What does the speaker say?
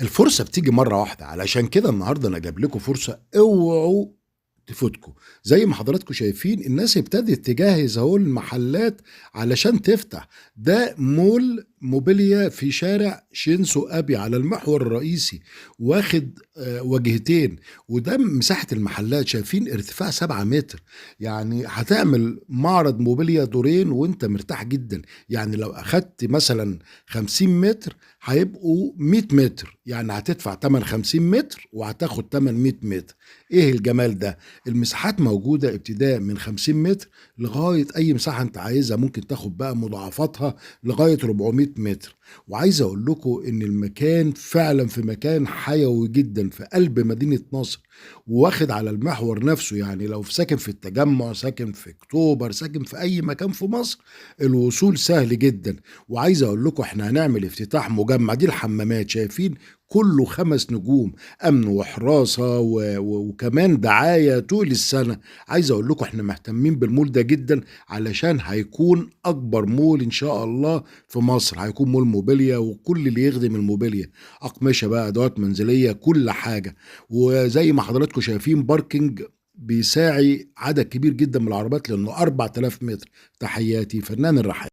الفرصة بتيجي مرة واحدة، علشان كده النهارده أنا جايب لكم فرصة اوعوا تفوتكم. زي ما حضراتكم شايفين الناس ابتدت تجهز اهو المحلات علشان تفتح. ده مول موبيليا في شارع شينسو ابي على المحور الرئيسي، واخد وجهتين. وده مساحة المحلات، شايفين ارتفاع 7 متر. يعني هتعمل معرض موبيليا دورين وانت مرتاح جدا. يعني لو اخدت مثلا 50 متر هيبقوا 100 متر، يعني هتدفع تمن 50 متر وهتاخد تمن 100 متر. ايه الجمال ده! المساحات موجودة ابتداء من 50 متر لغاية أي مساحة أنت عايزها، ممكن تاخد بقى مضاعفاتها لغاية 400 متر. وعايز أقول لكم إن المكان فعلا في مكان حيوي جدا في قلب مدينة نصر، واخد على المحور نفسه. يعني لو ساكن في التجمع، ساكن في أكتوبر، ساكن في أي مكان في مصر، الوصول سهل جدا. وعايز أقول لكم إحنا هنعمل افتتاح مجمع. دي الحمامات شايفين كله 5 نجوم، امن وحراسه وكمان دعايه طول السنه. عايز اقول لكم احنا مهتمين بالمول ده جدا، علشان هيكون اكبر مول ان شاء الله في مصر. هيكون مول موبيليا وكل اللي يخدم الموبيليا، اقمشه بقى، ادوات منزليه، كل حاجه. وزي ما حضراتكم شايفين باركينج بيساعي عدد كبير جدا من العربيات، لانه 4000 متر. تحياتي فنان الرحال.